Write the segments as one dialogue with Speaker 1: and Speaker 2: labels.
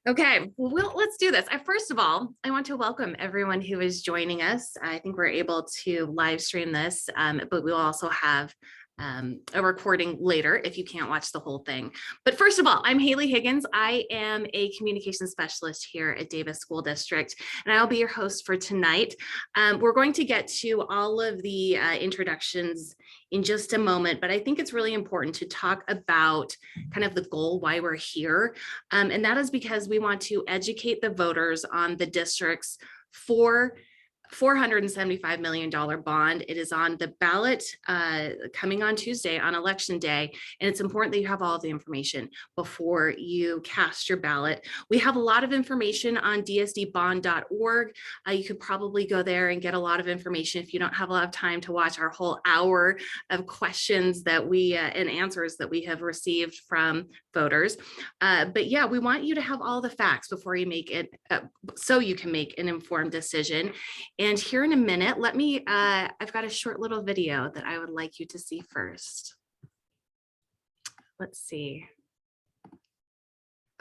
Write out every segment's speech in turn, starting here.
Speaker 1: Okay, well, let's do this. First of all, I want to welcome everyone who is joining us. I think we're able to live stream this, but we'll also have a recording later if you can't watch the whole thing. But first of all, I'm Haley Higgins. I am a communication specialist here at Davis School District, and I'll be your host for tonight. We're going to get to all of the introductions in just a moment, but I think it's really important to talk about kind of the goal, why we're here. And that is because we want to educate the voters on the district's $475 million bond. It is on the ballot coming on Tuesday on election day. And it's important that you have all of the information before you cast your ballot. We have a lot of information on dsdbond.org. You could probably go there and get a lot of information if you don't have a lot of time to watch our whole hour of questions that we and answers that we have received from voters. But yeah, we want you to have all the facts before you make it so you can make an informed decision. And here in a minute, I've got a short little video that I would like you to see first. Let's see.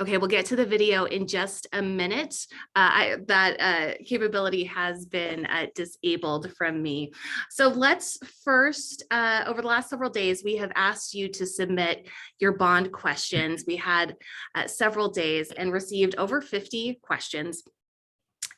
Speaker 1: Okay, we'll get to the video in just a minute. That capability has been disabled from me. So let's first, over the last several days, we have asked you to submit your bond questions. We had several days and received over 50 questions.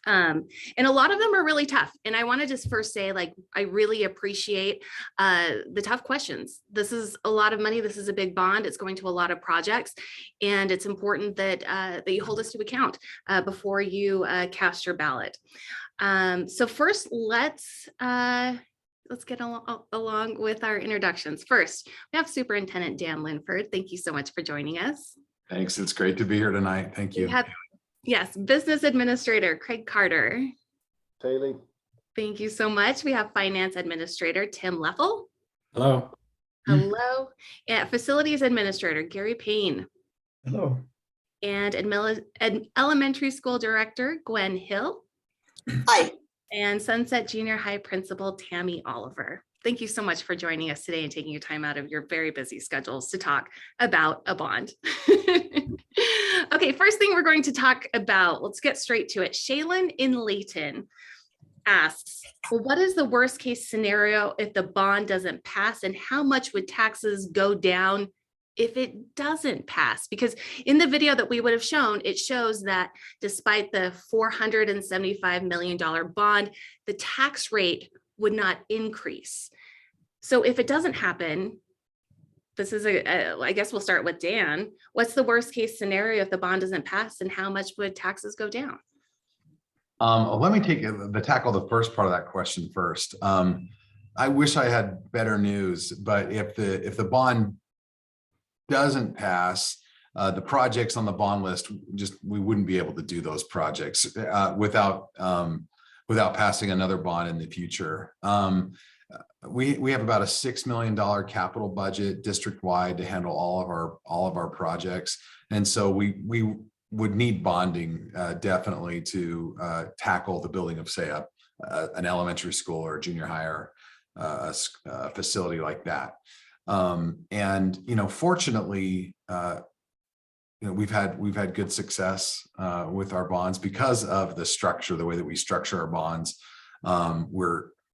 Speaker 1: And a lot of them are really tough. And I want to just first say, like, I really appreciate the tough questions. This is a lot of money. This is a big bond. It's going to a lot of projects. And it's important that, that you hold us to account before you cast your ballot. So first, let's get along with our introductions. First, we have Superintendent Dan Linford. Thank you so much for joining us.
Speaker 2: Thanks. It's great to be here tonight. Thank you.
Speaker 1: Yes, Business Administrator Craig Carter.
Speaker 3: Haley.
Speaker 1: Thank you so much. We have Finance Administrator Tim Leffel.
Speaker 4: Hello.
Speaker 1: Hello. And Facilities Administrator Gary Payne.
Speaker 4: Hello.
Speaker 1: And Elementary School Director Gwen Hill.
Speaker 5: Hi.
Speaker 1: And Sunset Junior High Principal Tammy Oliver. Thank you so much for joining us today and taking your time out of your very busy schedules to talk about a bond. Okay, first thing we're going to talk about, let's get straight to it. Shaylin in Layton asks, well, what is the worst case scenario if the bond doesn't pass, and how much would taxes go down if it doesn't pass? Because in the video that we would have shown, it shows that despite the $475 million bond, the tax rate would not increase. So if it doesn't happen, this is I guess we'll start with Dan. What's the worst case scenario if the bond doesn't pass, and how much would taxes go down?
Speaker 2: Let me tackle the first part of that question first. I wish I had better news, but if the bond doesn't pass, the projects on the bond list, we wouldn't be able to do those projects without passing another bond in the future. We have about a $6 million capital budget district-wide to handle all of our projects, and so we would need bonding definitely to tackle the building of, say, an elementary school or a junior high or a facility like that. And fortunately, we've had good success with our bonds because of the structure, the way that we structure our bonds.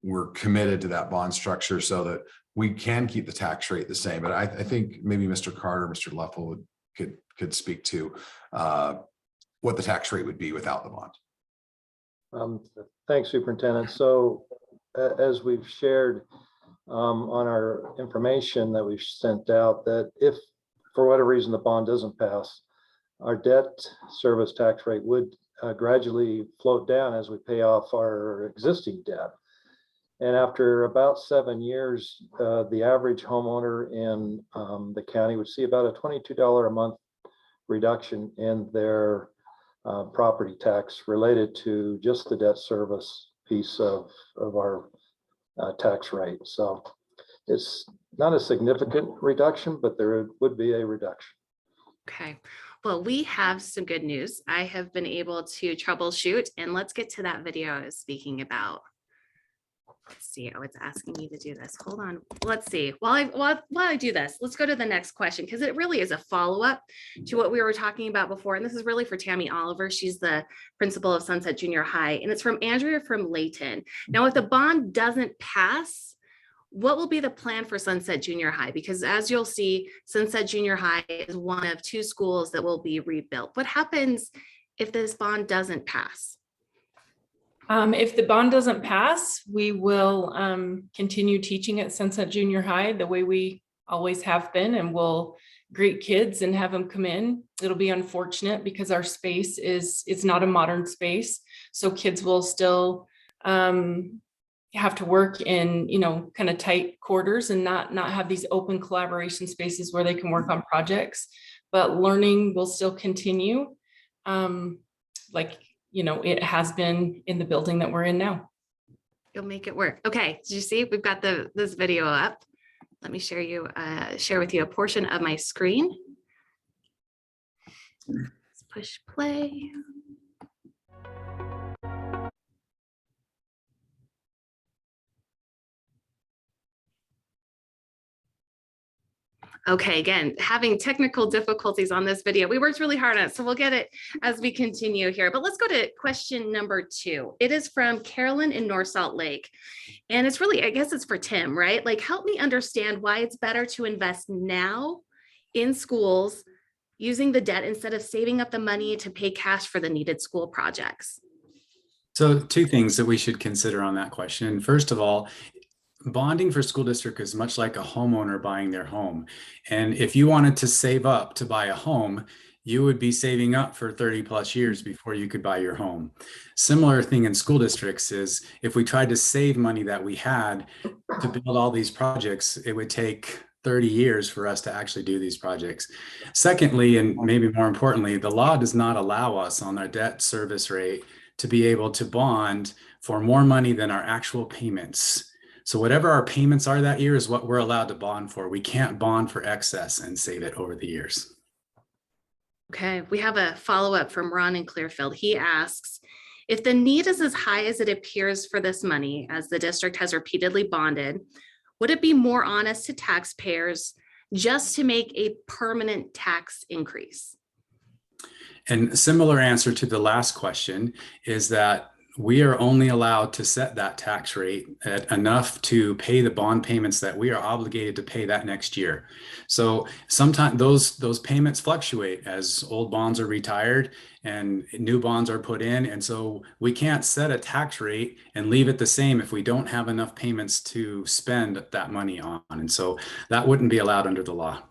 Speaker 2: We're committed to that bond structure so that we can keep the tax rate the same. But I think maybe Mr. Carter, Mr. Leffel could speak to what the tax rate would be without the bond.
Speaker 3: Thanks, Superintendent. So as we've shared on our information that we've sent out, that if for whatever reason the bond doesn't pass, our debt service tax rate would gradually float down as we pay off our existing debt. And after about 7 years, the average homeowner in the county would see about a $22 a month reduction in their property tax related to just the debt service piece of our tax rate. So it's not a significant reduction, but there would be a reduction.
Speaker 1: Okay, well, we have some good news. I have been able to troubleshoot, and let's get to that video I was speaking about. Let's see. Oh, it's asking me to do this. Hold on. Let's see. While I do this, let's go to the next question because it really is a follow-up to what we were talking about before. And this is really for Tammy Oliver. She's the principal of Sunset Junior High. And it's from Andrea from Layton. Now, if the bond doesn't pass, what will be the plan for Sunset Junior High? Because as you'll see, Sunset Junior High is one of 2 schools that will be rebuilt. What happens if this bond doesn't pass?
Speaker 4: If the bond doesn't pass, we will continue teaching at Sunset Junior High the way we always have been, and we'll greet kids and have them come in. It'll be unfortunate because our space is not a modern space, so kids will still have to work in, you know, kind of tight quarters and not have these open collaboration spaces where they can work on projects. But learning will still continue, like, you know, it has been in the building that we're in now.
Speaker 1: You'll make it work. Okay, did you see? We've got this video up. Let me share with you a portion of my screen. Let's push play. Okay, again, having technical difficulties on this video. We worked really hard on it, so we'll get it as we continue here. But let's go to question number 2. It is from Carolyn in North Salt Lake. And it's really, I guess it's for Tim, right? Like, help me understand why it's better to invest now in schools using the debt instead of saving up the money to pay cash for the needed school projects.
Speaker 5: So 2 things that we should consider on that question. First of all, bonding for school district is much like a homeowner buying their home. And if you wanted to save up to buy a home, you would be saving up for 30 plus years before you could buy your home. Similar thing in school districts is if we tried to save money that we had to build all these projects, it would take 30 years for us to actually do these projects. Secondly, and maybe more importantly, the law does not allow us on our debt service rate to be able to bond for more money than our actual payments. So whatever our payments are that year is what we're allowed to bond for. We can't bond for excess and save it over the years.
Speaker 1: Okay, we have a follow-up from Ron in Clearfield. He asks, if the need is as high as it appears for this money, as the district has repeatedly bonded, would it be more honest to taxpayers just to make a permanent tax increase?
Speaker 5: And similar answer to the last question is that we are only allowed to set that tax rate at enough to pay the bond payments that we are obligated to pay that next year. So sometimes those payments fluctuate as old bonds are retired and new bonds are put in. And so we can't set a tax rate and leave it the same if we don't have enough payments to spend that money on. And so that wouldn't be allowed under the law.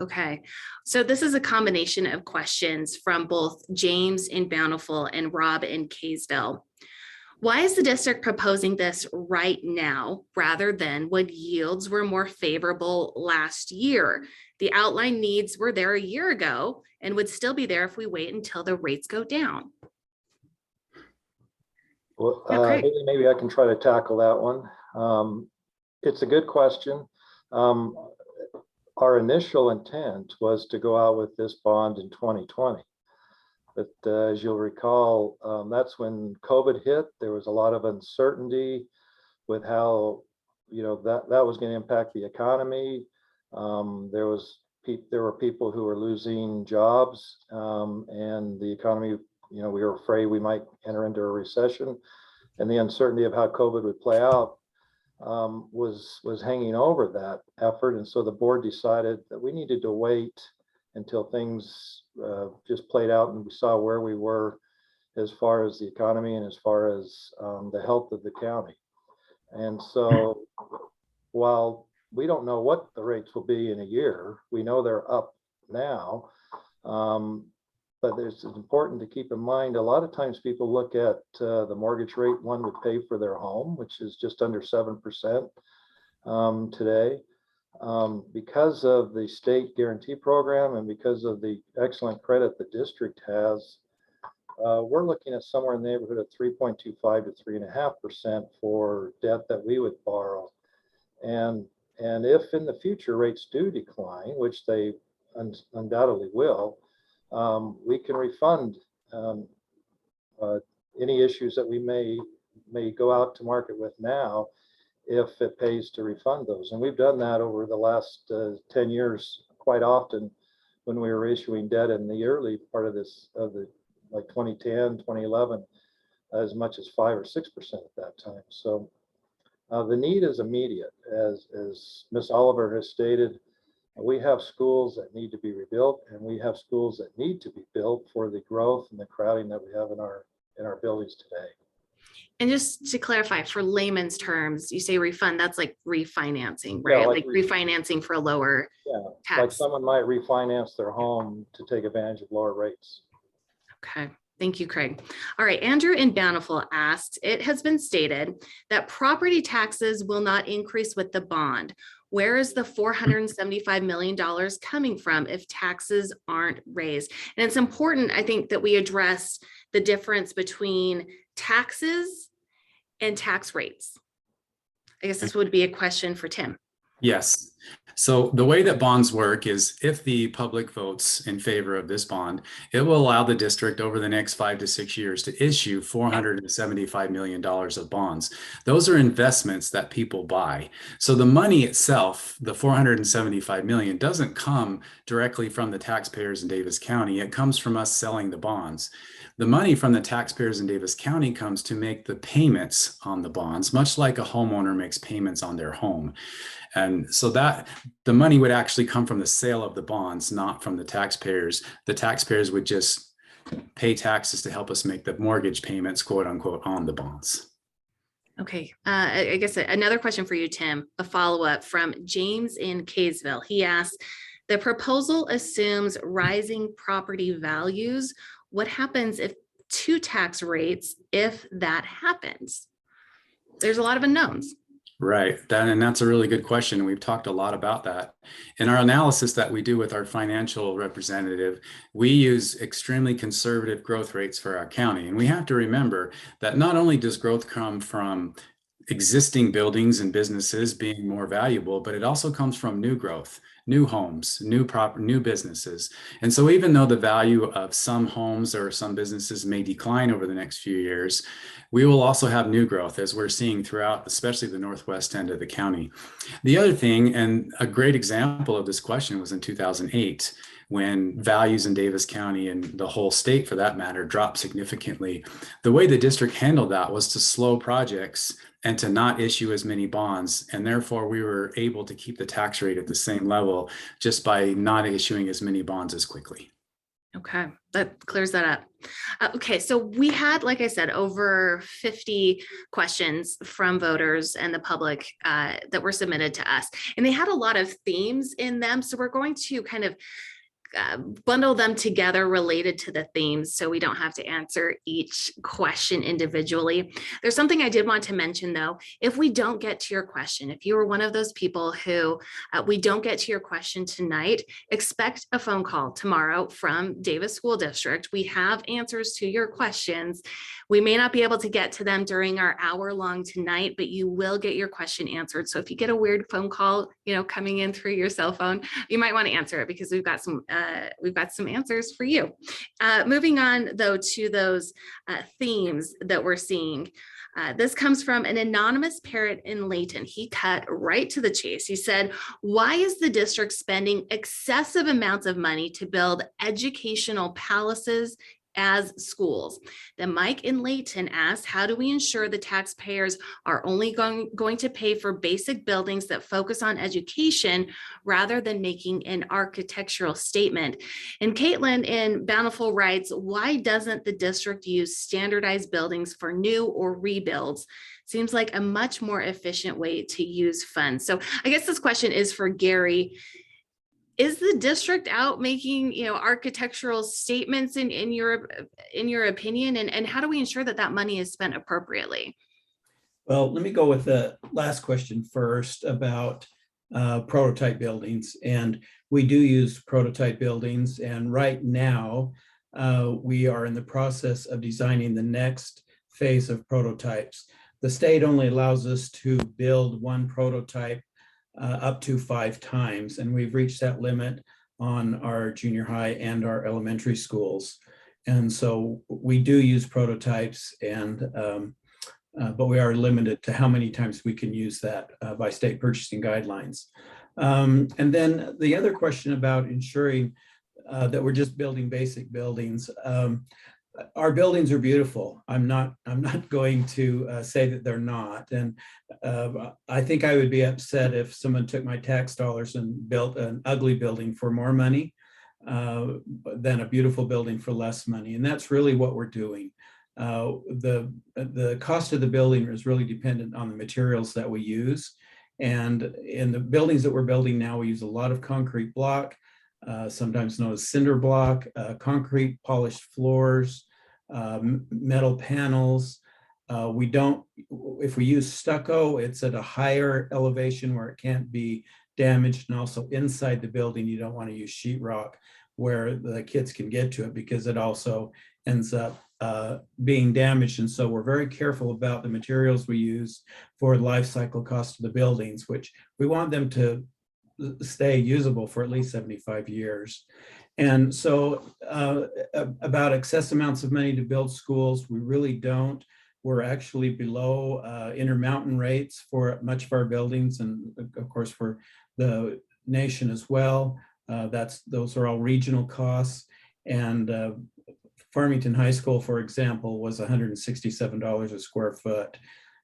Speaker 1: Okay, so this is a combination of questions from both James in Bountiful and Rob in Kaysville. Why is the district proposing this right now rather than when yields were more favorable last year? The outline needs were there a year ago and would still be there if we wait until the rates go down.
Speaker 3: Well,
Speaker 1: Okay.
Speaker 3: maybe I can try to tackle that one. It's a good question. Our initial intent was to go out with this bond in 2020. But as you'll recall, that's when COVID hit. There was a lot of uncertainty with how, you know, that was going to impact the economy. There were people who were losing jobs, and the economy, you know, we were afraid we might enter into a recession, and the uncertainty of how COVID would play out was hanging over that effort. And so the board decided that we needed to wait until things just played out and we saw where we were as far as the economy and as far as the health of the county. And so while we don't know what the rates will be in a year, we know they're up now. But it's important to keep in mind, a lot of times people look at the mortgage rate one would pay for their home, which is just under 7% today. Because of the state guarantee program and because of the excellent credit the district has, we're looking at somewhere in the neighborhood of 3.25 to 3.5% for debt that we would borrow. And if in the future rates do decline, which they undoubtedly will, we can refund any issues that we may may go out to market with now if it pays to refund those. And we've done that over the last 10 years quite often when we were issuing debt in the early part of the like 2010, 2011, as much as 5 or 6% at that time. So the need is immediate. As Ms. Oliver has stated, we have schools that need to be rebuilt, and we have schools that need to be built for the growth and the crowding that we have in our buildings today.
Speaker 1: And just to clarify, for layman's terms, you say refund, that's like refinancing, right?
Speaker 3: Yeah,
Speaker 1: like refinancing for a lower tax.
Speaker 3: Like someone might refinance their home to take advantage of lower rates.
Speaker 1: Okay. Thank you, Craig. All right, Andrew in Bountiful asked, it has been stated that property taxes will not increase with the bond. Where is the $475 million coming from if taxes aren't raised? And it's important, I think, that we address the difference between taxes and tax rates. I guess this would be a question for Tim.
Speaker 5: Yes. So the way that bonds work is if the public votes in favor of this bond, it will allow the district over the next 5 to 6 years to issue $475 million of bonds. Those are investments that people buy. So the money itself, the $475 million, doesn't come directly from the taxpayers in Davis County. It comes from us selling the bonds. The money from the taxpayers in Davis County comes to make the payments on the bonds, much like a homeowner makes payments on their home. And so that the money would actually come from the sale of the bonds, not from the taxpayers. The taxpayers would just pay taxes to help us make the mortgage payments, quote unquote, on the bonds.
Speaker 1: Okay, I guess another question for you, Tim, a follow-up from James in Kaysville. He asked, the proposal assumes rising property values. What happens if two tax rates if that happens? There's a lot of unknowns.
Speaker 5: Right. And that's a really good question. We've talked a lot about that. In our analysis that we do with our financial representative, we use extremely conservative growth rates for our county. And we have to remember that not only does growth come from existing buildings and businesses being more valuable, but it also comes from new growth, new homes, new businesses. And so even though the value of some homes or some businesses may decline over the next few years, we will also have new growth as we're seeing throughout, especially the northwest end of the county. The other thing, and a great example of this question, was in 2008, when values in Davis County and the whole state for that matter dropped significantly. The way the district handled that was to slow projects and to not issue as many bonds. And therefore we were able to keep the tax rate at the same level just by not issuing as many bonds as quickly.
Speaker 1: Okay, that clears that up. Okay, so we had, like I said, over 50 questions from voters and the public that were submitted to us. And they had a lot of themes in them. So we're going to kind of bundle them together related to the themes so we don't have to answer each question individually. There's something I did want to mention though. If we don't get to your question, if you were one of those people who we don't get to your question tonight, expect a phone call tomorrow from Davis School District. We have answers to your questions. We may not be able to get to them during our hour-long tonight, but you will get your question answered. So if you get a weird phone call, coming in through your cell phone, you might want to answer it because we've got some answers for you. Moving on though to those themes that we're seeing. This comes from an anonymous parent in Layton. He cut right to the chase. He said, why is the district spending excessive amounts of money to build educational palaces as schools? Then Mike in Layton asked, how do we ensure the taxpayers are only going to pay for basic buildings that focus on education rather than making an architectural statement? And Caitlin in Bountiful writes, why doesn't the district use standardized buildings for new or rebuilds? Seems like a much more efficient way to use funds. So I guess this question is for Gary. Is the district out making, architectural statements in your opinion, and how do we ensure that that money is spent appropriately?
Speaker 6: Well, let me go with the last question first about prototype buildings. And we do use prototype buildings. And right now, we are in the process of designing the next phase of prototypes. The state only allows us to build one prototype up to 5 times. And we've reached that limit on our junior high and our elementary schools. And so we do use prototypes, and but we are limited to how many times we can use that by state purchasing guidelines. And then the other question about ensuring that we're just building basic buildings. Our buildings are beautiful. I'm not going to say that they're not. And I think I would be upset if someone took my tax dollars and built an ugly building for more money than a beautiful building for less money. And that's really what we're doing. The cost of the building is really dependent on the materials that we use. And in the buildings that we're building now, we use a lot of concrete block, sometimes known as cinder block, concrete polished floors, metal panels. If we use stucco, it's at a higher elevation where it can't be damaged. And also inside the building, you don't want to use sheetrock where the kids can get to it because it also ends up being damaged. And so we're very careful about the materials we use for the life cycle cost of the buildings, which we want them to stay usable for at least 75 years. And so about excess amounts of money to build schools, we really don't. We're actually below Intermountain rates for much of our buildings, and of course for the nation as well. Those are all regional costs. And Farmington High School, for example, was $167 a square foot,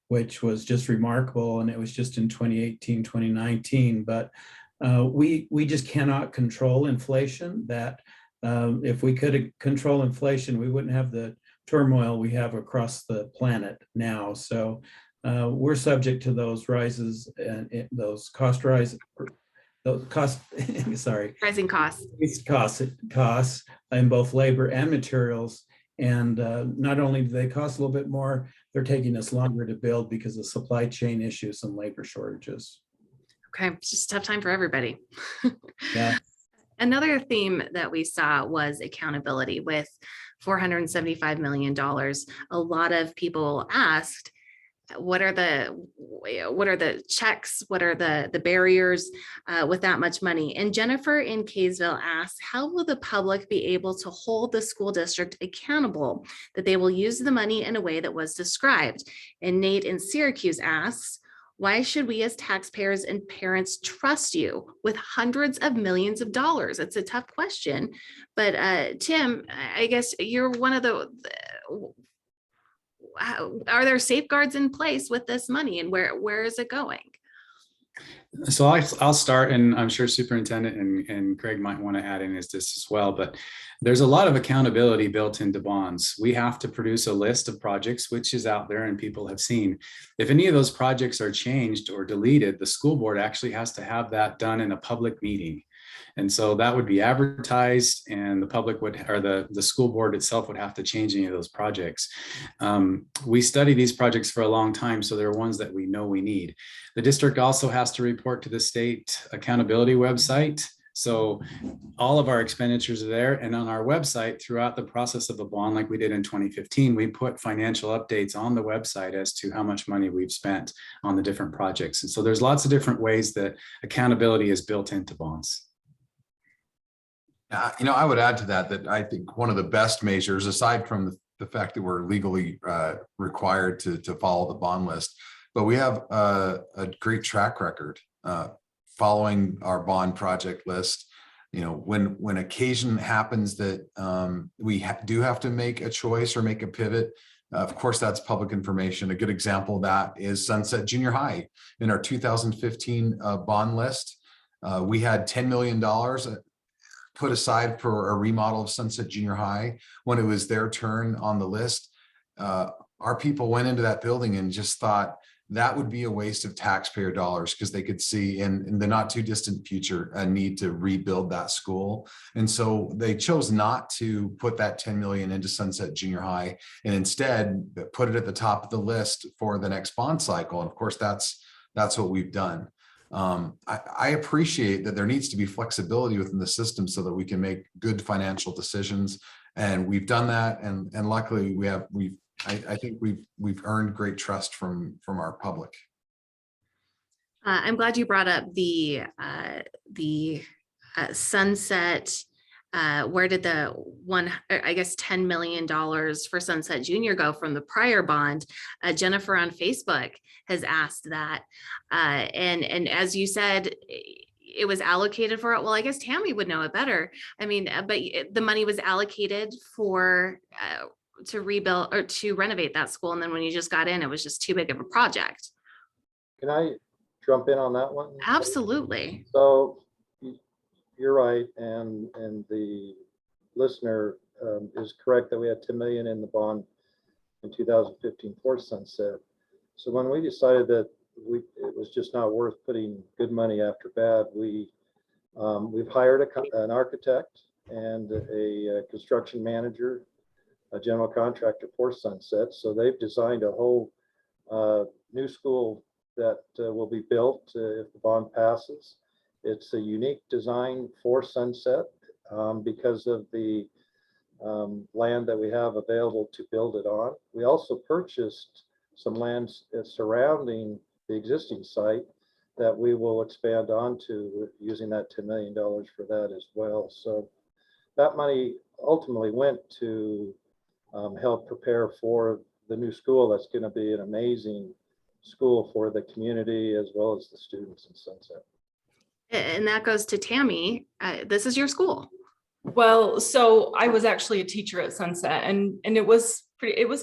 Speaker 6: which was just remarkable. And it was just in 2018, 2019. But we just cannot control inflation. That if we could control inflation, we wouldn't have the turmoil we have across the planet now. So we're subject to those rises and those cost rise, those cost, sorry.
Speaker 1: Rising costs.
Speaker 6: Costs in both labor and materials. And not only do they cost a little bit more, they're taking us longer to build because of supply chain issues and labor shortages.
Speaker 1: Okay, it's just a tough time for everybody.
Speaker 6: Yeah.
Speaker 1: Another theme that we saw was accountability with $475 million. A lot of people asked, what are the checks? What are the barriers with that much money? And Jennifer in Kaysville asked, how will the public be able to hold the school district accountable that they will use the money in a way that was described? And Nate in Syracuse asks, why should we as taxpayers and parents trust you with hundreds of millions of dollars? It's a tough question, but Tim, I guess you're one of are there safeguards in place with this money, and where is it going?
Speaker 5: So I'll start, and I'm sure Superintendent and Craig might want to add in this as well, but there's a lot of accountability built into bonds. We have to produce a list of projects, which is out there and people have seen. If any of those projects are changed or deleted, the school board actually has to have that done in a public meeting. And so that would be advertised, and the public would, or the school board itself would have to change any of those projects. We study these projects for a long time, so they're ones that we know we need. The district also has to report to the state accountability website. So all of our expenditures are there, and on our website throughout the process of the bond, like we did in 2015, we put financial updates on the website as to how much money we've spent on the different projects. And so there's lots of different ways that accountability is built into bonds.
Speaker 2: I would add to that I think one of the best measures, aside from the fact that we're legally required to follow the bond list, but we have a great track record following our bond project list. When occasion happens that we do have to make a choice or make a pivot, of course, that's public information. A good example of that is Sunset Junior High. In our 2015 bond list, we had $10 million put aside for a remodel of Sunset Junior High. When it was their turn on the list, our people went into that building and just thought that would be a waste of taxpayer dollars, because they could see in the not too distant future a need to rebuild that school. And so they chose not to put that 10 million into Sunset Junior High, and instead put it at the top of the list for the next bond cycle. And of course, that's what we've done. I appreciate that there needs to be flexibility within the system so that we can make good financial decisions, and we've done that. And luckily, I think we've earned great trust from our public.
Speaker 1: I'm glad you brought up the Sunset where did the I guess $10 million for Sunset Junior go from the prior bond? Jennifer on Facebook has asked that. And as you said, it was allocated for it. Well, I guess Tammy would know it better. I mean, but the money was allocated for to rebuild or to renovate that school. And then when you just got in, it was just too big of a project.
Speaker 3: Can I jump in on that one?
Speaker 1: Absolutely.
Speaker 3: So you're right, and the listener is correct that we had 10 million in the bond in 2015 for Sunset. So when we decided that it was just not worth putting good money after bad, we've hired an architect and a construction manager, a general contractor for Sunset. So they've designed a whole new school that will be built if the bond passes. It's a unique design for Sunset because of the land that we have available to build it on. We also purchased some land surrounding the existing site that we will expand onto using that $10 million for that as well. So that money ultimately went to help prepare for the new school. That's going to be an amazing school for the community as well as the students in Sunset.
Speaker 1: And that goes to Tammy. This is your school.
Speaker 4: Well, so I was actually a teacher at Sunset, and it was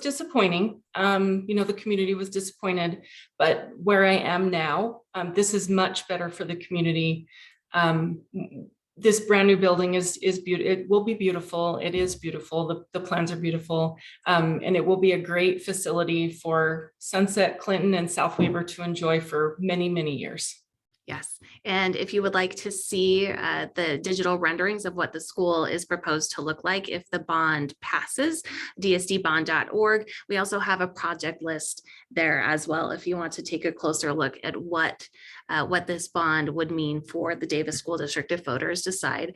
Speaker 4: disappointing. The community was disappointed, but where I am now, this is much better for the community. This brand new building is beautiful. It will be beautiful. It is beautiful. The plans are beautiful. And it will be a great facility for Sunset, Clinton, and South Weber to enjoy for many, many years.
Speaker 1: Yes. And if you would like to see the digital renderings of what the school is proposed to look like if the bond passes, dsdbond.org. We also have a project list there as well if you want to take a closer look at what this bond would mean for the Davis School District if voters decide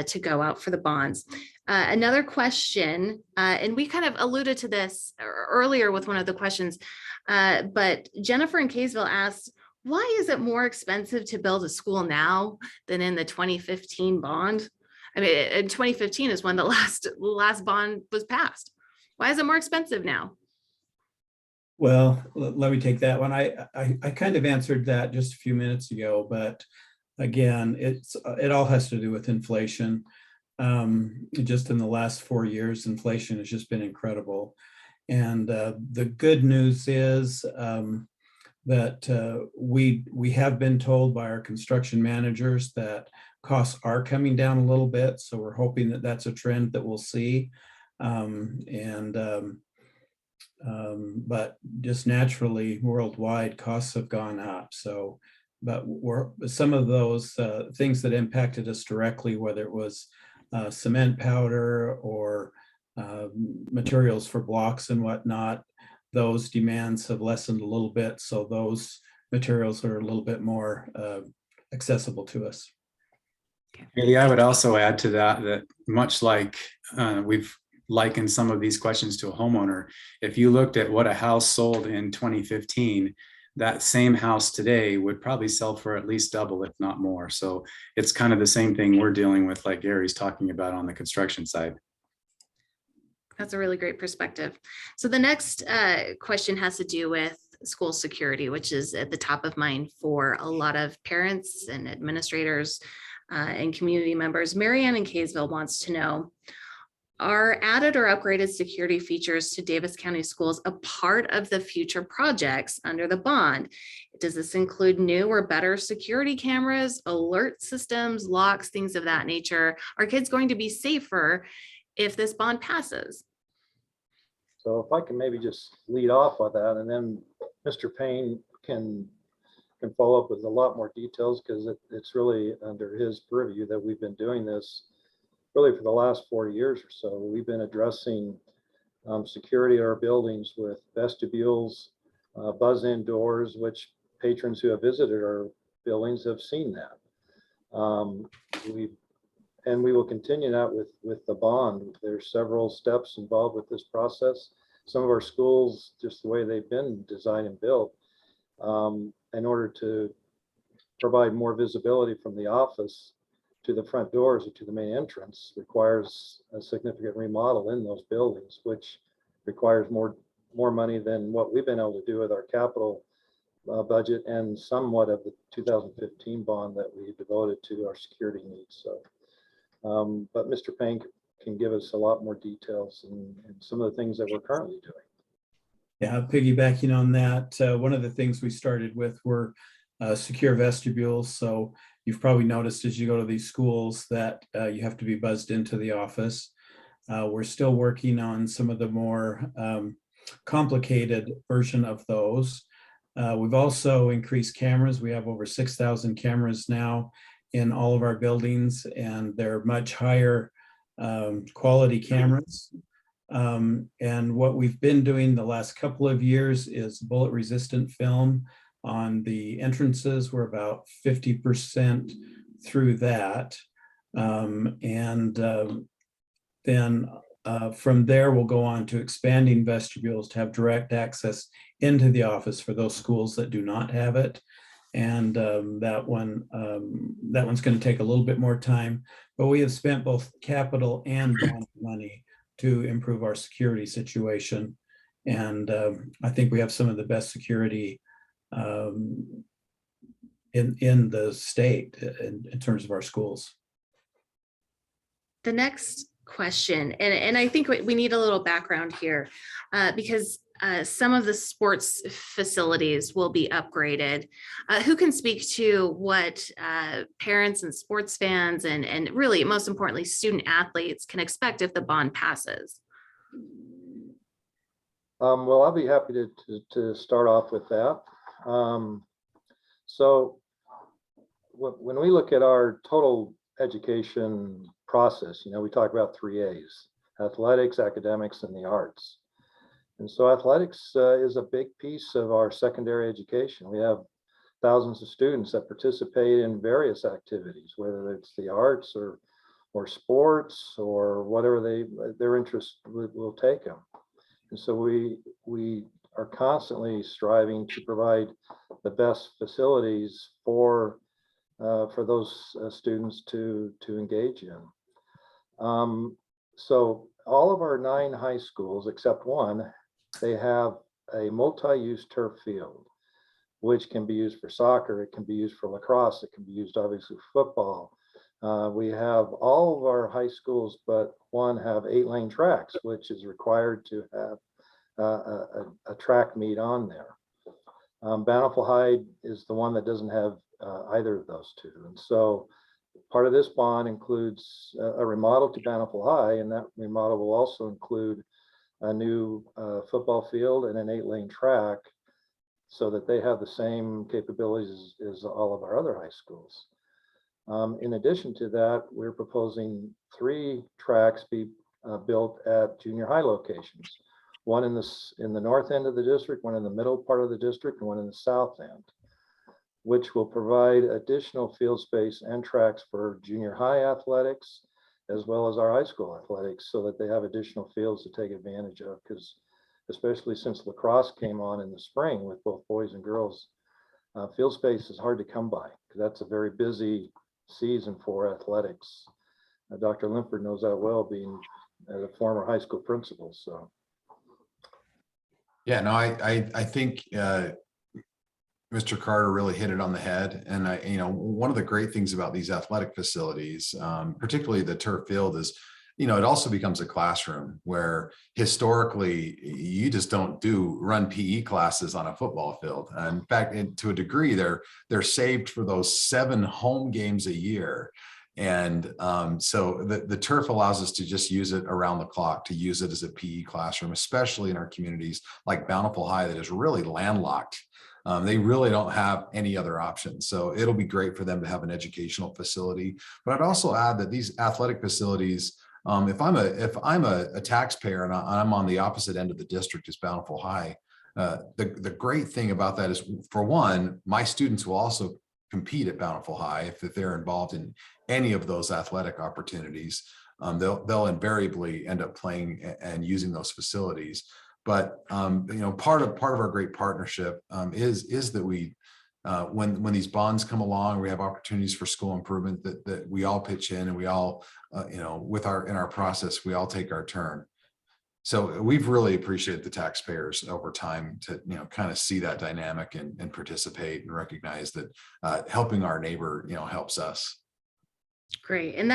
Speaker 1: to go out for the bonds. Another question, and we kind of alluded to this earlier with one of the questions, but Jennifer in Kaysville asked, why is it more expensive to build a school now than in the 2015 bond? I mean, in 2015 is when the last bond was passed. Why is it more expensive now?
Speaker 6: Well, let me take that one. I kind of answered that just a few minutes ago, but again, it all has to do with inflation. Just in the last 4 years, inflation has just been incredible. And the good news is that we have been told by our construction managers that costs are coming down a little bit. So we're hoping that that's a trend that we'll see. But just naturally worldwide costs have gone up. So, but some of those things that impacted us directly, whether it was cement powder or materials for blocks and whatnot, those demands have lessened a little bit. So those materials are a little bit more accessible to us.
Speaker 5: Haley, I would also add to that much like we've likened some of these questions to a homeowner, if you looked at what a house sold in 2015, that same house today would probably sell for at least double, if not more. So it's kind of the same thing we're dealing with, like Gary's talking about on the construction side.
Speaker 1: That's a really great perspective. So the next question has to do with school security, which is at the top of mind for a lot of parents and administrators and community members. Marianne in Kaysville wants to know, are added or upgraded security features to Davis County schools a part of the future projects under the bond? Does this include new or better security cameras, alert systems, locks, things of that nature? Are kids going to be safer if this bond passes?
Speaker 3: So if I can maybe just lead off with that, and then Mr. Payne can follow up with a lot more details, because it's really under his purview that we've been doing this really for the last 4 years or so. We've been addressing security at our buildings with vestibules, buzz-in doors, which patrons who have visited our buildings have seen that. We will continue that with the bond. There's several steps involved with this process. Some of our schools, just the way they've been designed and built, in order to provide more visibility from the office, to the front doors or to the main entrance requires a significant remodel in those buildings, which requires more money than what we've been able to do with our capital budget and somewhat of the 2015 bond that we devoted to our security needs. So, but Mr. Payne can give us a lot more details and some of the things that we're currently doing.
Speaker 6: Yeah, piggybacking on that, one of the things we started with were secure vestibules. So you've probably noticed as you go to these schools that you have to be buzzed into the office. We're still working on some of the more complicated version of those. We've also increased cameras. We have over 6,000 cameras now in all of our buildings, and they're much higher quality cameras. And what we've been doing the last couple of years is bullet resistant film on the entrances. We're about 50% through that. Then from there, we'll go on to expanding vestibules to have direct access into the office for those schools that do not have it. And that one's going to take a little bit more time, but we have spent both capital and bond money to improve our security situation. And I think we have some of the best security in the state in terms of our schools.
Speaker 1: The next question, and I think we need a little background here because some of the sports facilities will be upgraded. Who can speak to what parents and sports fans and really, most importantly, student athletes can expect if the bond passes?
Speaker 3: Well, I'll be happy to start off with that. So when we look at our total education process, you know, we talk about 3 A's: athletics, academics, and the arts. And so athletics is a big piece of our secondary education. We have thousands of students that participate in various activities, whether it's the arts or sports or whatever their interest will take them. And so we are constantly striving to provide the best facilities for those students to engage in. So all of our 9 high schools, except one, they have a multi-use turf field, which can be used for soccer, it can be used for lacrosse, it can be used obviously for football. We have all of our high schools but one have 8-lane tracks, which is required to have a track meet on there. Bountiful High is the one that doesn't have either of those two. And so part of this bond includes a remodel to Bountiful High, and that remodel will also include a new football field and an 8-lane track so that they have the same capabilities as all of our other high schools. In addition to that, we're proposing 3 tracks be built at junior high locations. One in the north end of the district, one in the middle part of the district, and one in the south end, which will provide additional field space and tracks for junior high athletics, as well as our high school athletics, so that they have additional fields to take advantage of. Because especially since lacrosse came on in the spring with both boys and girls, field space is hard to come by because that's a very busy season for athletics. Dr. Limpert knows that well, being a former high school principal. So.
Speaker 2: Yeah, no, I think Mr. Carter really hit it on the head. And one of the great things about these athletic facilities, particularly the turf field, is, it also becomes a classroom where historically you just don't run PE classes on a football field. In fact, to a degree, they're saved for those 7 home games a year. And so the turf allows us to just use it around the clock, to use it as a PE classroom, especially in our communities like Bountiful High that is really landlocked. They really don't have any other options. So it'll be great for them to have an educational facility. But I'd also add that these athletic facilities, if I'm a taxpayer and I'm on the opposite end of the district as Bountiful High, the great thing about that is, for one, my students will also compete at Bountiful High if they're involved in any of those athletic opportunities. They'll invariably end up playing and using those facilities. But part of our great partnership is that we when these bonds come along, we have opportunities for school improvement that we all pitch in, and we all, in our process, we all take our turn. So we've really appreciated the taxpayers over time to, kind of see that dynamic and participate and recognize that helping our neighbor, helps us.
Speaker 1: Great. And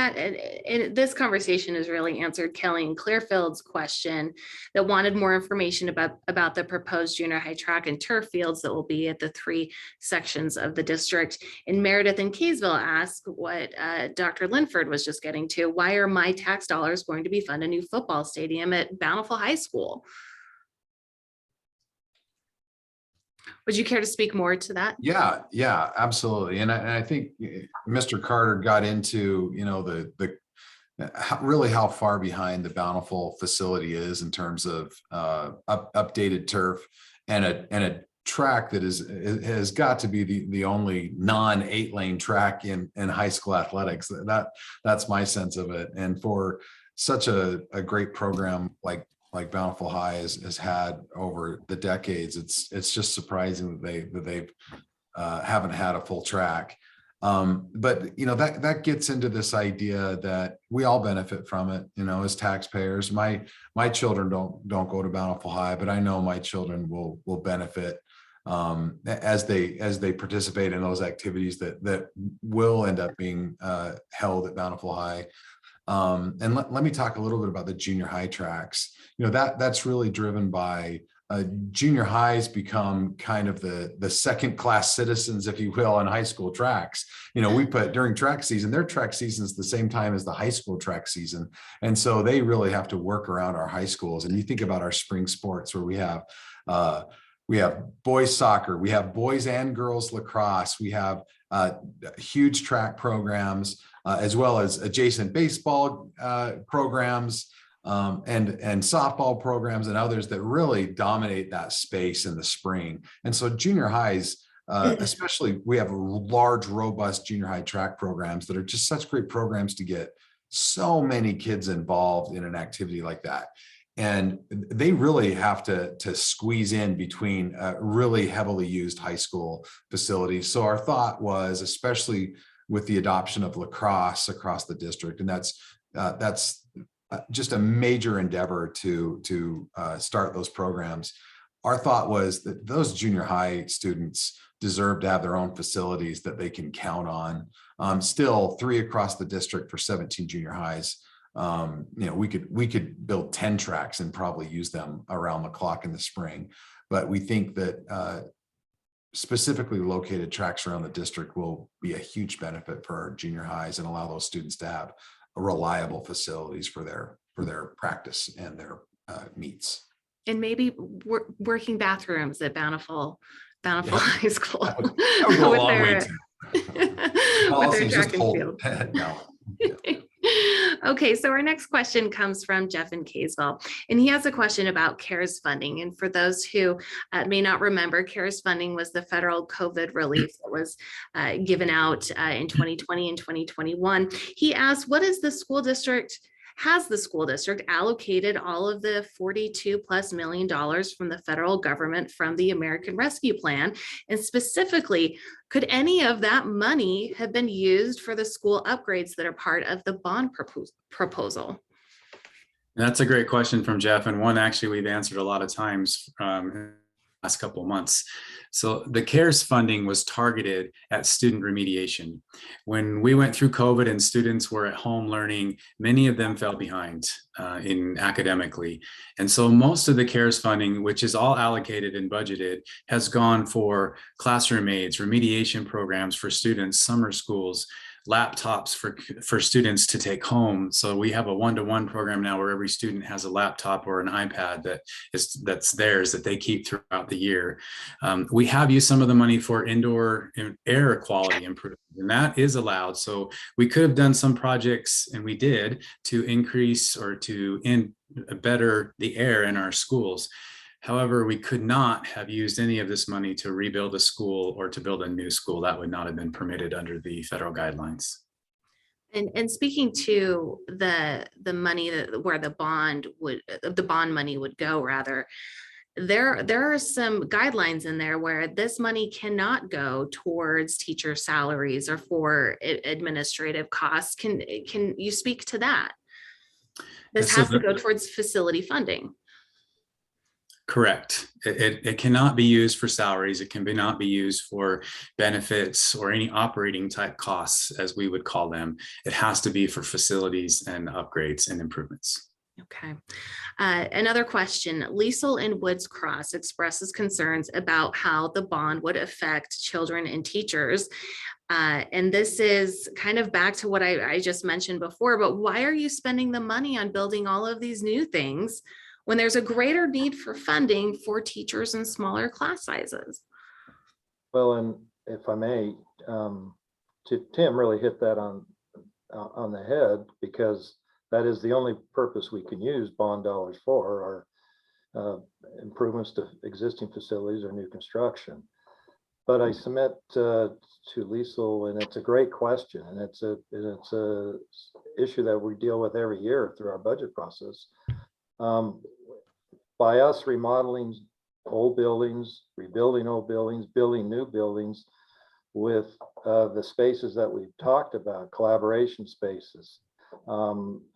Speaker 1: this conversation has really answered Kelly and Clearfield's question that wanted more information about the proposed junior high track and turf fields that will be at the 3 sections of the district. And Meredith and Kaysville asked what Dr. Linford was just getting to. Why are my tax dollars going to be fund a new football stadium at Bountiful High School? Would you care to speak more to that?
Speaker 2: Yeah, absolutely. And I think Mr. Carter got into, really how far behind the Bountiful facility is in terms of updated turf and a track that has got to be the only non-8-lane track in high school athletics. That's my sense of it. And for such a great program like Bountiful High has had over the decades, it's just surprising that they haven't had a full track. But that gets into this idea that we all benefit from it, as taxpayers. My children don't go to Bountiful High, but I know my children will benefit as they participate in those activities that will end up being held at Bountiful High. And let me talk a little bit about the junior high tracks. That's really driven by junior highs become kind of the second class citizens, if you will, on high school tracks. We put during track season, their track season is the same time as the high school track season. And so they really have to work around our high schools. And you think about our spring sports where we have boys soccer, we have boys and girls lacrosse, we have huge track programs, as well as adjacent baseball programs, and softball programs and others that really dominate that space in the spring. And so junior highs, especially, we have large, robust junior high track programs that are just such great programs to get so many kids involved in an activity like that. And they really have to squeeze in between really heavily used high school facilities. So our thought was, especially with the adoption of lacrosse across the district, and that's just a major endeavor to start those programs. Our thought was that those junior high students deserve to have their own facilities that they can count on. Still, 3 across the district for 17 junior highs. We could build 10 tracks and probably use them around the clock in the spring. But we think that specifically located tracks around the district will be a huge benefit for our junior highs and allow those students to have reliable facilities for their practice and their meets.
Speaker 1: And maybe working bathrooms at Bountiful High School.
Speaker 2: That would go a long way too.
Speaker 1: With their track and field.
Speaker 2: No.
Speaker 1: Okay, so our next question comes from Jeff in Kaysville, and he has a question about CARES funding. And for those who may not remember, CARES funding was the federal COVID relief that was given out in 2020 and 2021. He asked, has the school district allocated all of the $42+ million from the federal government from the American Rescue Plan? And specifically, could any of that money have been used for the school upgrades that are part of the bond proposal?
Speaker 5: That's a great question from Jeff, and one actually we've answered a lot of times in the last couple of months. So the CARES funding was targeted at student remediation. When we went through COVID and students were at home learning, many of them fell behind in academically. And so most of the CARES funding, which is all allocated and budgeted, has gone for classroom aids, remediation programs for students, summer schools, laptops for students to take home. So we have a one-to-one program now where every student has a laptop or an iPad that's theirs that they keep throughout the year. We have used some of the money for indoor air quality improvement, and that is allowed. So we could have done some projects, and we did, to increase or to better the air in our schools. However, we could not have used any of this money to rebuild a school or to build a new school. That would not have been permitted under the federal guidelines.
Speaker 1: And speaking to the money where the bond money would go, rather, there are some guidelines in there where this money cannot go towards teacher salaries or for administrative costs. Can you speak to that? This
Speaker 5: So
Speaker 1: has to go towards facility funding.
Speaker 5: Correct. It cannot be used for salaries. It can not be used for benefits or any operating type costs, as we would call them. It has to be for facilities and upgrades and improvements.
Speaker 1: Okay. Another question. Liesel in Woods Cross expresses concerns about how the bond would affect children and teachers. And this is kind of back to what I just mentioned before, but why are you spending the money on building all of these new things when there's a greater need for funding for teachers in smaller class sizes?
Speaker 3: Well, and if I may, Tim really hit that on the head, because that is the only purpose we can use bond dollars for, are improvements to existing facilities or new construction. But I submit to Liesel, and it's a great question, and it's a issue that we deal with every year through our budget process. By us remodeling old buildings, rebuilding old buildings, building new buildings with the spaces that we've talked about, collaboration spaces,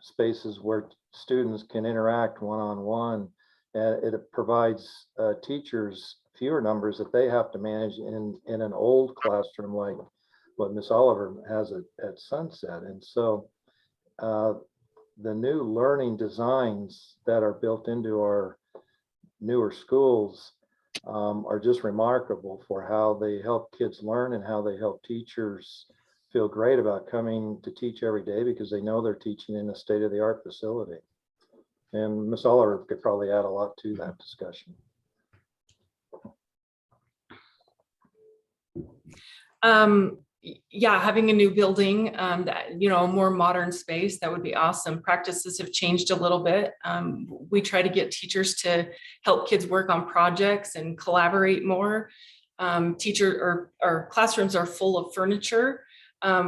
Speaker 3: spaces where students can interact one-on-one, and it provides teachers fewer numbers that they have to manage in an old classroom like what Miss Oliver has at Sunset. And so the new learning designs that are built into our newer schools are just remarkable for how they help kids learn and how they help teachers feel great about coming to teach every day, because they know they're teaching in a state-of-the-art facility. And Miss Oliver could probably add a lot to that discussion.
Speaker 4: Yeah, having a new building, that, a more modern space, that would be awesome. Practices have changed a little bit. We try to get teachers to help kids work on projects and collaborate more. Our classrooms are full of furniture,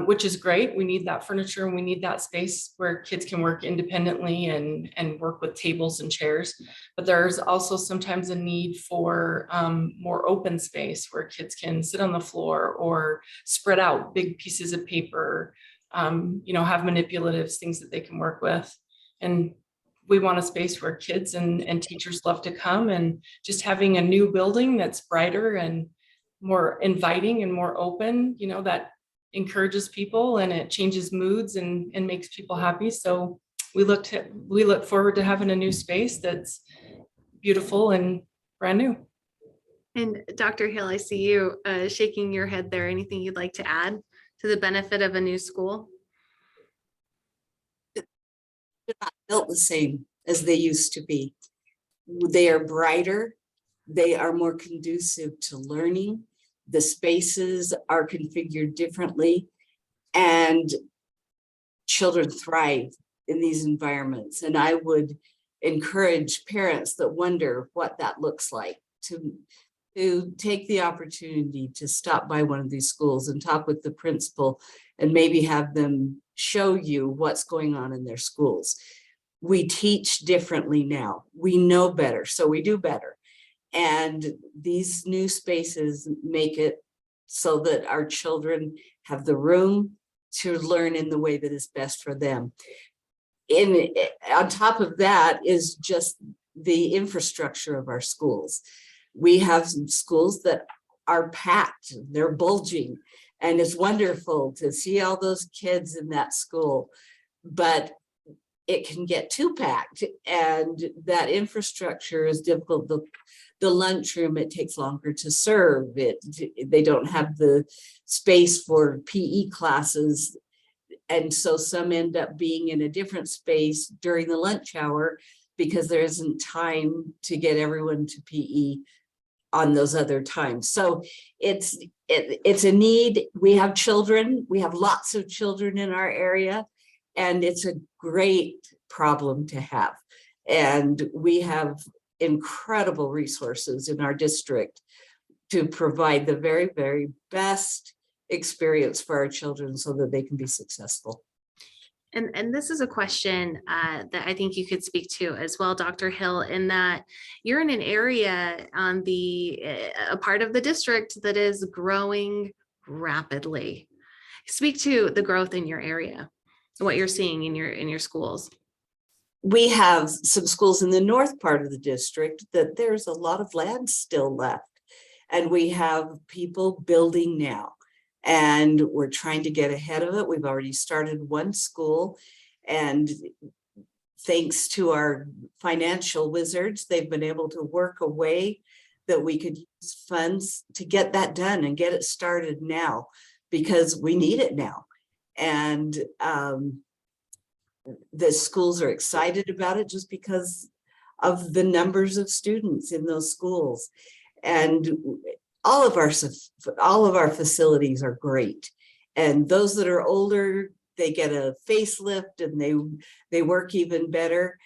Speaker 4: which is great. We need that furniture, and we need that space where kids can work independently and work with tables and chairs. But there's also sometimes a need for more open space where kids can sit on the floor or spread out big pieces of paper, have manipulatives, things that they can work with. And we want a space where kids and teachers love to come, and just having a new building that's brighter and more inviting and more open, that encourages people, and it changes moods and makes people happy. So we look forward to having a new space that's beautiful and brand new.
Speaker 1: And Dr. Hill, I see you shaking your head there. Anything you'd like to add to the benefit of a new school?
Speaker 7: They're not built the same as they used to be. They are brighter. They are more conducive to learning. The spaces are configured differently, and children thrive in these environments. And I would encourage parents that wonder what that looks like to take the opportunity to stop by one of these schools and talk with the principal, and maybe have them show you what's going on in their schools. We teach differently now. We know better, so we do better. And these new spaces make it so that our children have the room to learn in the way that is best for them. On top of that is just the infrastructure of our schools. We have some schools that are packed, they're bulging, and it's wonderful to see all those kids in that school, but it can get too packed, and that infrastructure is difficult. The lunchroom, it takes longer to serve it. They don't have the space for PE classes. And so some end up being in a different space during the lunch hour because there isn't time to get everyone to PE on those other times. So it's a need. We have children. We have lots of children in our area, and it's a great problem to have. And we have incredible resources in our district to provide the very, very best experience for our children so that they can be successful.
Speaker 1: And this is a question that I think you could speak to as well, Dr. Hill, in that you're in an area on a part of the district that is growing rapidly. Speak to the growth in your area, what you're seeing in your schools.
Speaker 7: We have some schools in the north part of the district that there's a lot of land still left. And we have people building now. And we're trying to get ahead of it. We've already started one school, and thanks to our financial wizards, they've been able to work a way that we could use funds to get that done and get it started now, because we need it now. And the schools are excited about it just because of the numbers of students in those schools. And all of our facilities are great. And those that are older, they get a facelift and they work even better.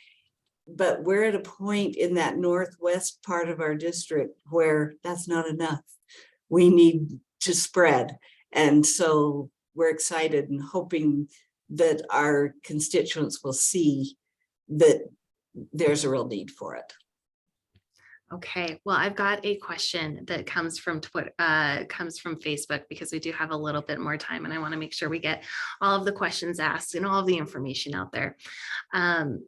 Speaker 7: But we're at a point in that northwest part of our district where that's not enough. We need to spread. And so we're excited and hoping that our constituents will see that there's a real need for it.
Speaker 1: Okay, well, I've got a question that comes from Facebook, because we do have a little bit more time and I want to make sure we get all of the questions asked and all of the information out there.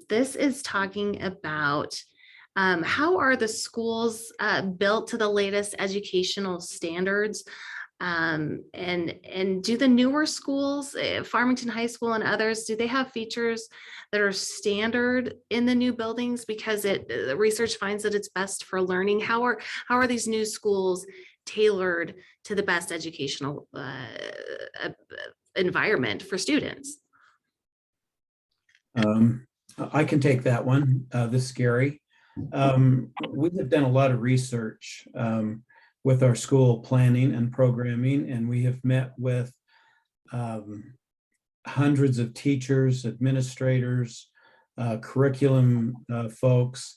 Speaker 1: This is talking about how are the schools built to the latest educational standards? And do the newer schools, Farmington High School and others, do they have features that are standard in the new buildings because the research finds that it's best for learning? How are these new schools tailored to the best educational environment for students?
Speaker 6: I can take that one. This is Gary. We have done a lot of research with our school planning and programming, and we have met with hundreds of teachers, administrators, curriculum folks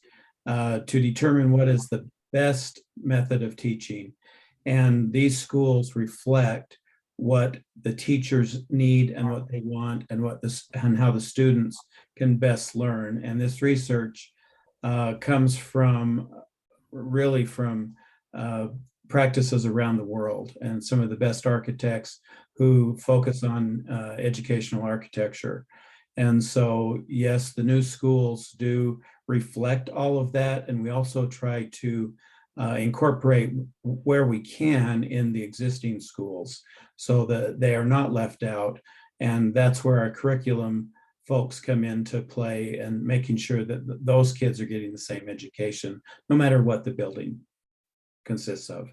Speaker 6: to determine what is the best method of teaching. And these schools reflect what the teachers need and what they want and how the students can best learn. And this research comes from practices around the world and some of the best architects who focus on educational architecture. And so, yes, the new schools do reflect all of that. And we also try to incorporate where we can in the existing schools so that they are not left out. And that's where our curriculum folks come into play and making sure that those kids are getting the same education, no matter what the building consists of.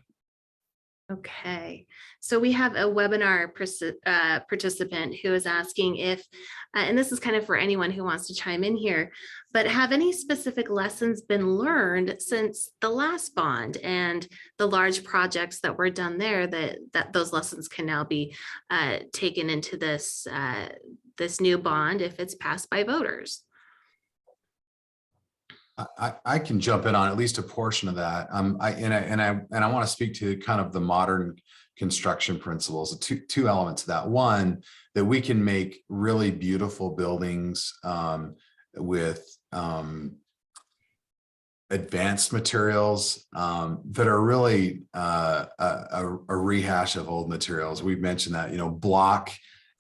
Speaker 1: Okay, so we have a webinar participant who is asking if, and this is kind of for anyone who wants to chime in here, but have any specific lessons been learned since the last bond and the large projects that were done there that those lessons can now be taken into this new bond if it's passed by voters?
Speaker 2: I can jump in on at least a portion of that. I want to speak to kind of the modern construction principles. Two elements of that. One, that we can make really beautiful buildings with advanced materials that are really a rehash of old materials. We've mentioned that, block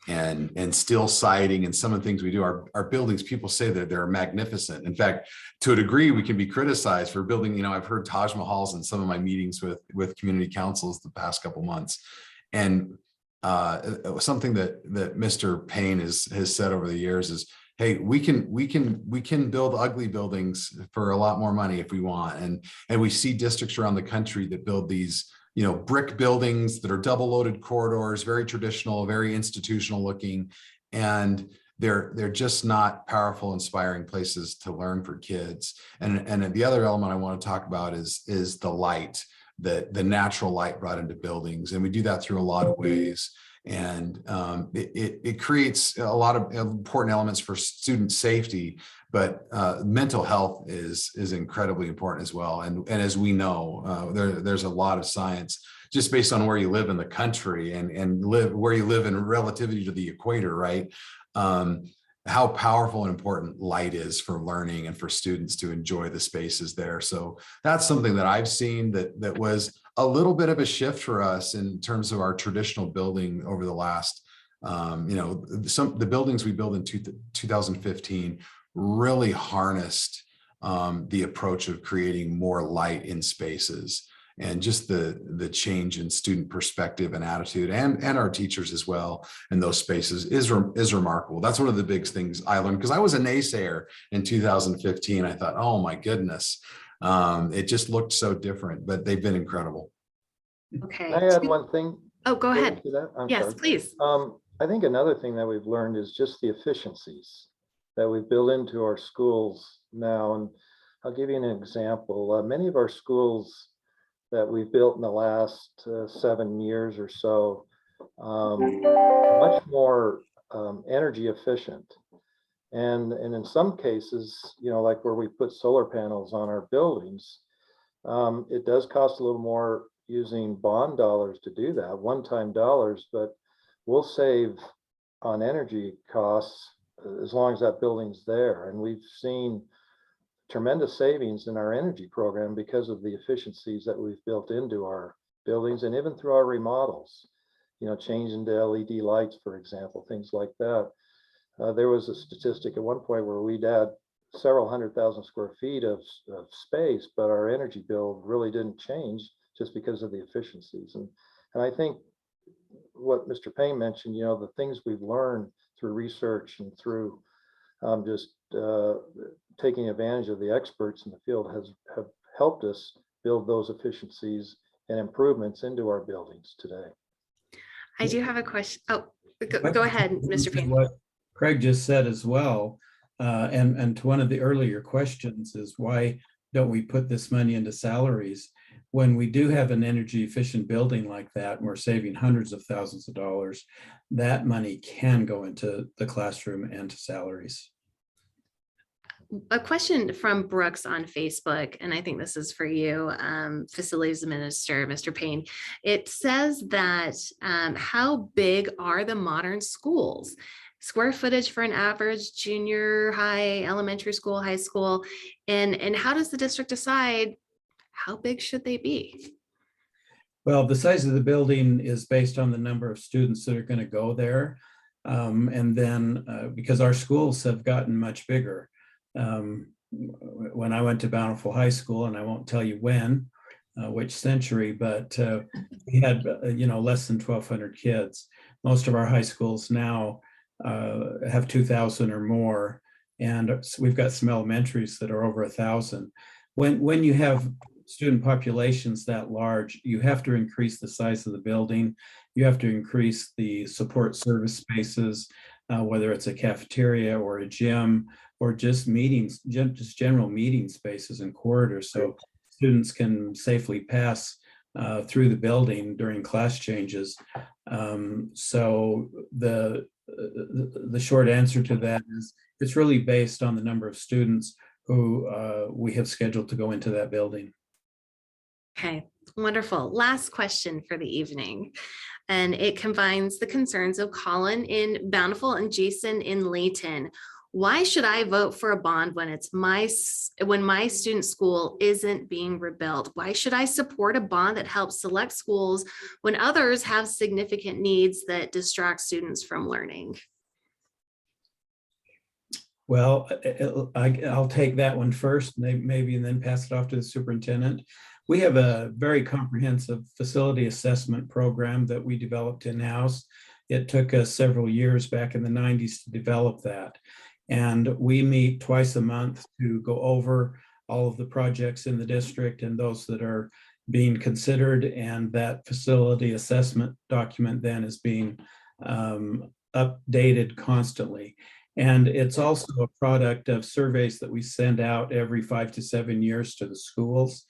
Speaker 2: and steel siding and some of the things we do. Our buildings, people say that they're magnificent. In fact, to a degree, we can be criticized for building, I've heard Taj Mahals in some of my meetings with community councils the past couple months. And something that Mr. Payne has said over the years is, hey, we can build ugly buildings for a lot more money if we want. And we see districts around the country that build these brick buildings that are double loaded corridors, very traditional, very institutional looking, and they're just not powerful, inspiring places to learn for kids. And the other element I want to talk about is the light, the natural light brought into buildings, and we do that through a lot of ways. And it creates a lot of important elements for student safety, but mental health is incredibly important as well. And as we know, there's a lot of science just based on where you live in the country and where you live in relativity to the equator, right? how powerful and important light is for learning and for students to enjoy the spaces there. So that's something that I've seen that was a little bit of a shift for us in terms of our traditional building over the last, the buildings we built in 2015 really harnessed the approach of creating more light in spaces. And just the change in student perspective and attitude, and our teachers as well in those spaces is remarkable. That's one of the big things I learned, because I was a naysayer in 2015. I thought, oh my goodness, it just looked so different, but they've been incredible.
Speaker 1: Okay.
Speaker 3: Can I add one thing?
Speaker 1: Oh, go ahead.
Speaker 3: to that? I'm
Speaker 1: Yes,
Speaker 3: sorry.
Speaker 1: please.
Speaker 3: I think another thing that we've learned is just the efficiencies that we build into our schools now. And I'll give you an example. Many of our schools that we've built in the last 7 years or so, much more energy efficient. And in some cases, like where we put solar panels on our buildings, it does cost a little more using bond dollars to do that, one-time dollars, but we'll save on energy costs as long as that building's there. And we've seen tremendous savings in our energy program because of the efficiencies that we've built into our buildings, and even through our remodels, changing to LED lights, for example, things like that. There was a statistic at one point where we'd add several 100,000 square feet of space, but our energy bill really didn't change just because of the efficiencies. And I think what Mr. Payne mentioned, the things we've learned through research and through just taking advantage of the experts in the field have helped us build those efficiencies and improvements into our buildings today.
Speaker 1: I do have a question. Oh, go ahead, Mr. Payne.
Speaker 6: What Craig just said as well, and to one of the earlier questions is, why don't we put this money into salaries? When we do have an energy efficient building like that, and we're saving hundreds of thousands of dollars, that money can go into the classroom and to salaries.
Speaker 1: A question from Brooks on Facebook, and I think this is for you, Facilities Minister, Mr. Payne. It says that how big are the modern schools? Square footage for an average junior high, elementary school, high school, and how does the district decide how big should they be?
Speaker 6: Well, the size of the building is based on the number of students that are going to go there. And then because our schools have gotten much bigger. When I went to Bountiful High School, and I won't tell you when, which century, but we had, less than 1,200 kids. Most of our high schools now have 2,000 or more. And we've got some elementaries that are over 1,000. When you have student populations that large, you have to increase the size of the building. You have to increase the support service spaces, whether it's a cafeteria or a gym or just meetings, just general meeting spaces and corridors, so students can safely pass through the building during class changes. So the short answer to that is it's really based on the number of students who we have scheduled to go into that building.
Speaker 1: Okay, wonderful. Last question for the evening. And it combines the concerns of Colin in Bountiful and Jason in Layton. Why should I vote for a bond when my student school isn't being rebuilt? Why should I support a bond that helps select schools when others have significant needs that distract students from learning?
Speaker 6: Well, I'll take that one first, maybe, and then pass it off to the superintendent. We have a very comprehensive facility assessment program that we developed in-house. It took us several years back in the 90s to develop that. And we meet twice a month to go over all of the projects in the district and those that are being considered. And that facility assessment document then is being updated constantly. And it's also a product of surveys that we send out every 5 to 7 years to the schools,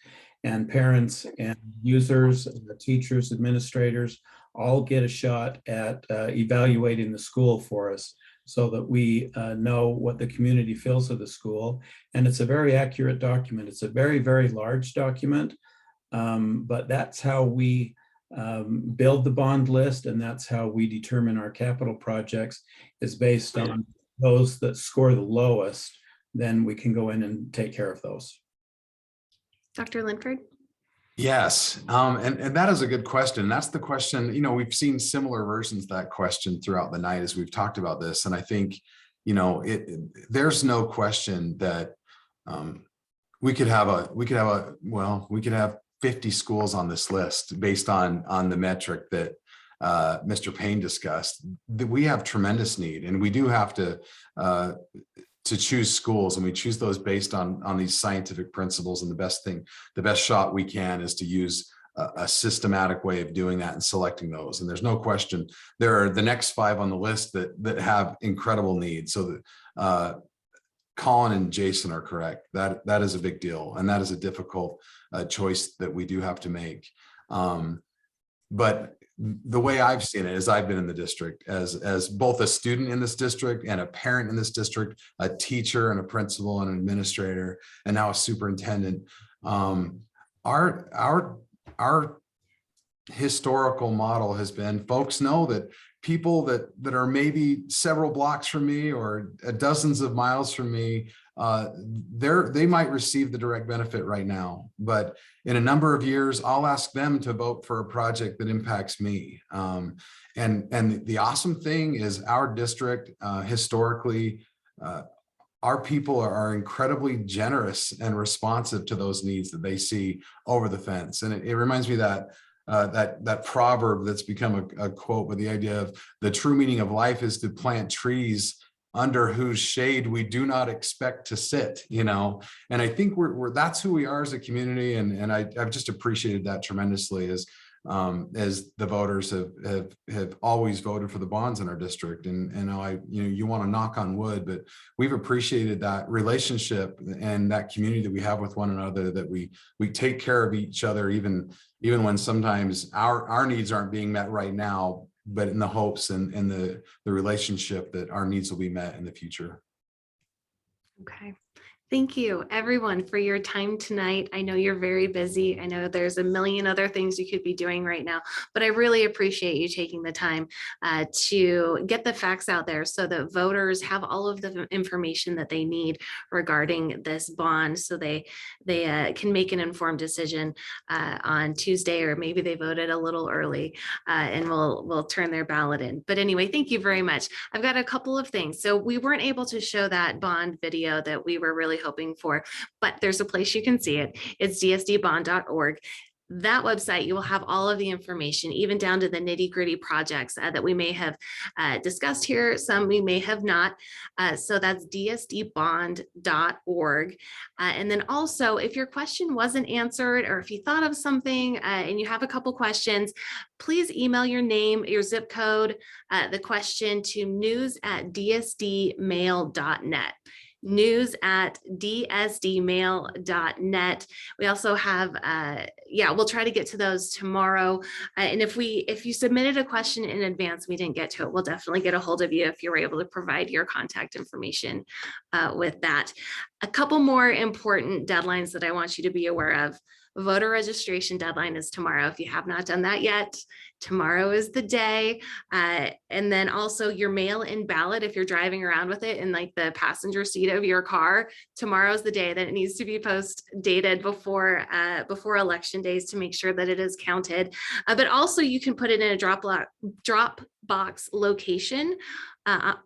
Speaker 6: and parents and users, and the teachers, administrators, all get a shot at evaluating the school for us so that we know what the community feels of the school. And it's a very accurate document. It's a very, very large document, but that's how we build the bond list, and that's how we determine our capital projects, is based on those that score the lowest, then we can go in and take care of those.
Speaker 1: Dr. Linford?
Speaker 2: Yes, and that is a good question. That's the question, we've seen similar versions of that question throughout the night as we've talked about this. And I think, there's no question that we could have 50 schools on this list based on the metric that Mr. Payne discussed. That we have tremendous need, and we do have to choose schools, and we choose those based on these scientific principles. And the best shot we can is to use a systematic way of doing that and selecting those. And there's no question there are the next 5 on the list that have incredible needs. So that Colin and Jason are correct. That is a big deal, and that is a difficult choice that we do have to make. But the way I've seen it is I've been in the district as both a student in this district and a parent in this district, a teacher and a principal and an administrator, and now a superintendent. Our historical model has been, folks know that people that are maybe several blocks from me or dozens of miles from me, they might receive the direct benefit right now, but in a number of years, I'll ask them to vote for a project that impacts me. And the awesome thing is our district, historically, our people are incredibly generous and responsive to those needs that they see over the fence. And it reminds me that that proverb that's become a quote, with the idea of the true meaning of life is to plant trees under whose shade we do not expect to sit, and I think that's who we are as a community. And I've just appreciated that tremendously as the voters have always voted for the bonds in our district. And you want to knock on wood, but we've appreciated that relationship and that community that we have with one another, that we take care of each other, even when sometimes our needs aren't being met right now, but in the hopes and the relationship that our needs will be met in the future.
Speaker 1: Okay. Thank you, everyone, for your time tonight. I know you're very busy. I know there's a million other things you could be doing right now, but I really appreciate you taking the time to get the facts out there so that voters have all of the information that they need regarding this bond, so they can make an informed decision on Tuesday, or maybe they voted a little early and will turn their ballot in. But anyway, thank you very much. I've got a couple of things. So we weren't able to show that bond video that we were really hoping for, but there's a place you can see it. It's dsdbond.org. That website, you will have all of the information, even down to the nitty-gritty projects that we may have discussed here, some we may have not. So that's dsdbond.org. And then also, if your question wasn't answered, or if you thought of something and you have a couple questions, please email your name, your zip code, the question to news@dsdmail.net. news@dsdmail.net. We also have, we'll try to get to those tomorrow. And if you submitted a question in advance, we didn't get to it, we'll definitely get a hold of you if you're able to provide your contact information with that. A couple more important deadlines that I want you to be aware of. Voter registration deadline is tomorrow. If you have not done that yet, tomorrow is the day. And then also your mail-in ballot, if you're driving around with it in like the passenger seat of your car, tomorrow's the day that it needs to be post-dated before election days to make sure that it is counted. But also you can put it in a Dropbox location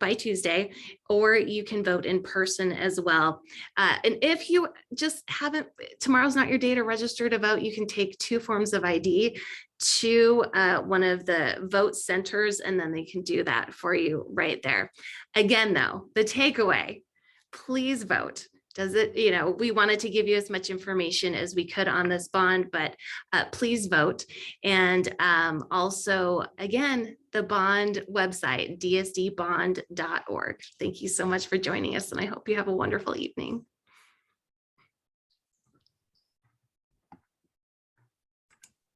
Speaker 1: by Tuesday, or you can vote in person as well. And if you just haven't, tomorrow's not your day to register to vote, you can take 2 forms of ID to one of the vote centers, and then they can do that for you right there. Again, though, the takeaway, please vote. We wanted to give you as much information as we could on this bond, but please vote. And also, again, the bond website, dsdbond.org. Thank you so much for joining us, and I hope you have a wonderful evening.